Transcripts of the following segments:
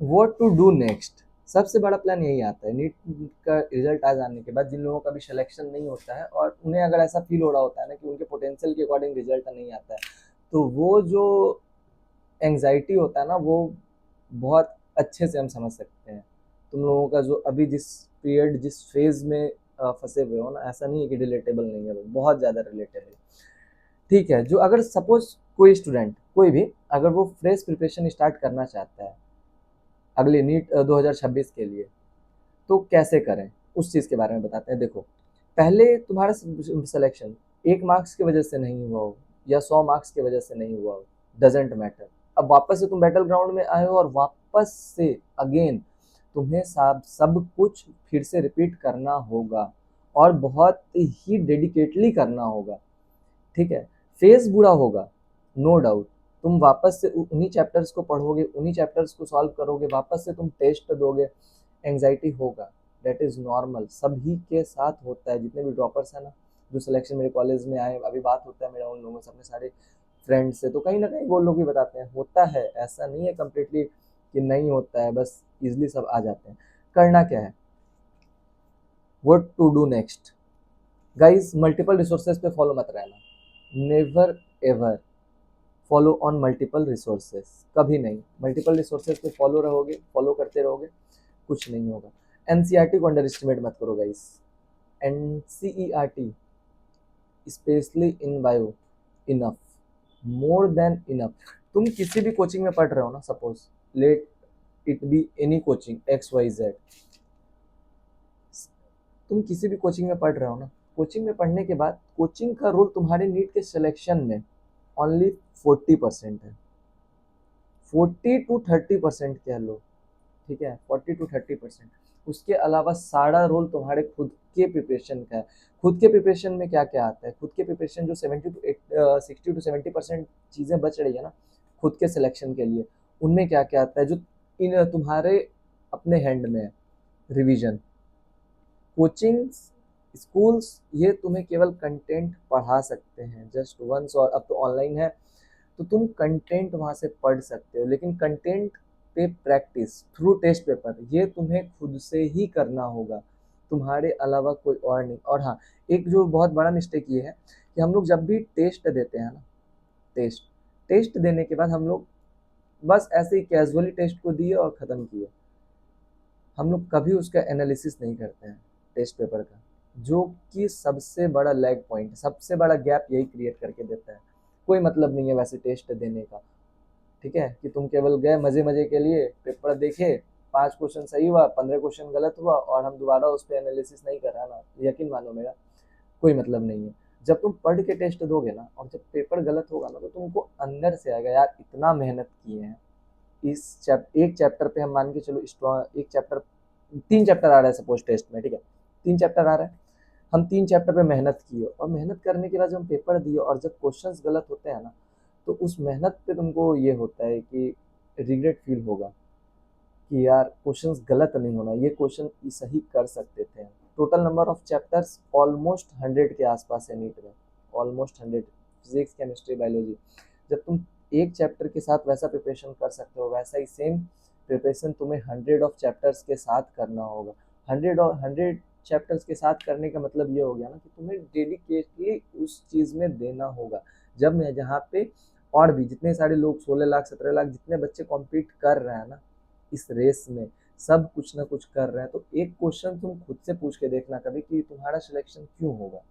What to do next, सबसे बड़ा plan यही आता है नीट का रिजल्ट आ जाने के बाद। जिन लोगों का भी सिलेक्शन नहीं होता है और उन्हें अगर ऐसा फील हो रहा होता है ना कि उनके पोटेंशियल के अकॉर्डिंग रिजल्ट नहीं आता है, तो वो जो एंग्जाइटी होता है ना, वो बहुत अच्छे से हम समझ सकते हैं। तुम लोगों का जो अभी जिस पीरियड जिस फेज में फंसे हुए हो ना, ऐसा नहीं है कि रिलेटेबल नहीं है, वो बहुत ज़्यादा रिलेटेबल। ठीक है, जो अगर सपोज कोई स्टूडेंट कोई भी अगर वो फ्रेश प्रिपरेशन स्टार्ट करना चाहता है अगले नीट 2026 के लिए, तो कैसे करें उस चीज़ के बारे में बताते हैं। देखो, पहले तुम्हारा सिलेक्शन 1 मार्क्स की वजह से नहीं हुआ हो या 100 मार्क्स की वजह से नहीं हुआ हो, डजेंट मैटर। अब वापस से तुम बैटल ग्राउंड में आए हो और वापस से अगेन तुम्हें सब कुछ फिर से रिपीट करना होगा और बहुत ही डेडिकेटली करना होगा। ठीक है, फेज बुरा होगा, नो डाउट। तुम वापस से उन्हीं चैप्टर्स को पढ़ोगे, उन्हीं चैप्टर्स को सॉल्व करोगे, वापस से तुम टेस्ट दोगे, एंग्जाइटी होगा। दैट इज नॉर्मल, सभी के साथ होता है। जितने भी ड्रॉपर्स हैं ना, जो सिलेक्शन मेरे कॉलेज में आए, अभी बात होता है मेरा उन लोगों से, अपने सारे फ्रेंड्स से, तो कहीं ना कहीं वो लोग भी बताते हैं होता है, ऐसा नहीं है कम्प्लीटली कि नहीं होता है, बस इजली सब आ जाते हैं। करना क्या है, what to do next. Guys, multiple resources पे फॉलो मत रहना, never ever follow on multiple resources, कभी नहीं। मल्टीपल रिसोर्सेज पे फॉलो रहोगे, फॉलो करते रहोगे, कुछ नहीं होगा। एनसीईआरटी को अंडर एस्टिमेट मत करो guys, NCERT specially in bio enough, more than enough. तुम किसी भी कोचिंग में पढ़ रहे हो ना, suppose let it be any coaching X Y Z, तुम किसी भी कोचिंग में पढ़ रहे हो ना, कोचिंग में पढ़ने के बाद कोचिंग का रोल तुम्हारे नीट के सिलेक्शन में ओनली 40% है, 40 to 30% कह लो। ठीक है, 40 to 30%। उसके अलावा सारा रोल तुम्हारे खुद के प्रिपरेशन का है। खुद के प्रिपरेशन में क्या क्या आता है, खुद के प्रिपरेशन जो 60 to 70% चीज़ें बच रही है ना खुद के सिलेक्शन के लिए, उनमें क्या क्या आता है जो इन तुम्हारे अपने हैंड में है। रिवीजन, कोचिंग्स, स्कूल्स ये तुम्हें केवल कंटेंट पढ़ा सकते हैं जस्ट वंस, और अब तो ऑनलाइन है तो तुम कंटेंट वहाँ से पढ़ सकते हो, लेकिन कंटेंट पे प्रैक्टिस थ्रू टेस्ट पेपर ये तुम्हें खुद से ही करना होगा, तुम्हारे अलावा कोई और नहीं। और हाँ, एक जो बहुत बड़ा मिस्टेक ये है कि हम लोग जब भी टेस्ट देते हैं ना, टेस्ट टेस्ट देने के बाद हम लोग बस ऐसे ही कैजुअली टेस्ट को दिए और ख़त्म किए। हम लोग कभी उसका एनालिसिस नहीं करते हैं टेस्ट पेपर का, जो कि सबसे बड़ा लैग पॉइंट, सबसे बड़ा गैप यही क्रिएट करके देता है। कोई मतलब नहीं है वैसे टेस्ट देने का, ठीक है, कि तुम केवल गए मजे मजे के लिए, पेपर देखे, 5 क्वेश्चन सही हुआ, 15 क्वेश्चन गलत हुआ और हम दोबारा उस पर एनालिसिस नहीं कर रहा ना, यकीन मानो मेरा, कोई मतलब नहीं है। जब तुम पढ़ के टेस्ट दोगे ना और जब पेपर गलत होगा ना, तो तुमको अंदर से आएगा यार इतना मेहनत किए हैं एक चैप्टर पे, हम मान के चलो स्ट्रॉन्ग एक चैप्टर, 3 चैप्टर आ रहा है सपोज टेस्ट में, ठीक है, 3 चैप्टर आ रहा है, हम 3 चैप्टर पे मेहनत किए और मेहनत करने के बाद जब हम पेपर दिए और जब क्वेश्चंस गलत होते हैं ना, तो उस मेहनत पे तुमको ये होता है कि रिग्रेट फील होगा कि यार क्वेश्चंस गलत नहीं होना, ये क्वेश्चन सही कर सकते थे। Total number of chapters almost 100 के आसपास है नीट में, ऑलमोस्ट 100, फिजिक्स केमिस्ट्री बायोलॉजी। जब तुम एक चैप्टर के साथ वैसा प्रिपरेशन कर सकते हो, वैसा ही सेम प्रिपरेशन तुम्हें 100 ऑफ चैप्टर्स के साथ करना होगा। 100 चैप्टर्स के साथ करने का मतलब ये हो गया ना कि तुम्हें डेडिकेटली उस चीज़ में देना होगा। जब मैं जहाँ पे और भी जितने सारे लोग 16 लाख 17 लाख जितने बच्चे कॉम्पीट कर रहे हैं ना इस रेस में, सब कुछ ना कुछ कर रहे हैं, तो एक क्वेश्चन तुम खुद से पूछ के देखना कभी कि तुम्हारा सिलेक्शन क्यों होगा,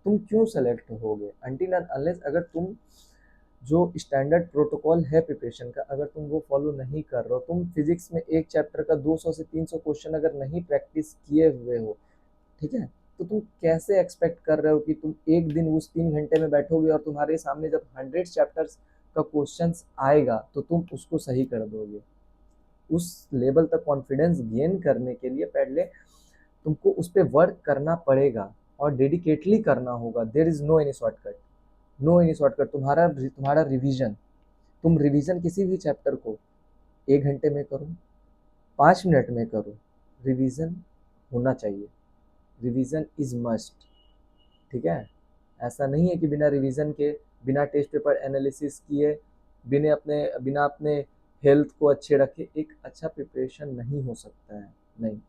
तुम क्यों सेलेक्ट होगे। अनटिल एंड अनलेस अगर तुम जो स्टैंडर्ड प्रोटोकॉल है प्रिपरेशन का अगर तुम वो फॉलो नहीं कर रहे हो, तुम फिजिक्स में एक चैप्टर का 200 से 300 क्वेश्चन अगर नहीं प्रैक्टिस किए हुए हो, ठीक है, तो तुम कैसे एक्सपेक्ट कर रहे हो कि तुम एक दिन उस 3 घंटे में बैठोगे और तुम्हारे सामने जब 100 चैप्टर्स का क्वेश्चन आएगा तो तुम उसको सही कर दोगे। उस लेवल तक कॉन्फिडेंस गेन करने के लिए पहले तुमको उस पर वर्क करना पड़ेगा और डेडिकेटली करना होगा। There is no any shortcut, no any shortcut. तुम्हारा तुम्हारा रिवीजन, तुम रिवीजन किसी भी चैप्टर को 1 घंटे में करो, 5 मिनट में करो, रिवीजन होना चाहिए, रिवीजन इज मस्ट। ठीक है, ऐसा नहीं है कि बिना रिवीजन के, बिना टेस्ट पेपर एनालिसिस किए, बिना अपने हेल्थ को अच्छे रखे, एक अच्छा प्रिपरेशन नहीं हो सकता है, नहीं।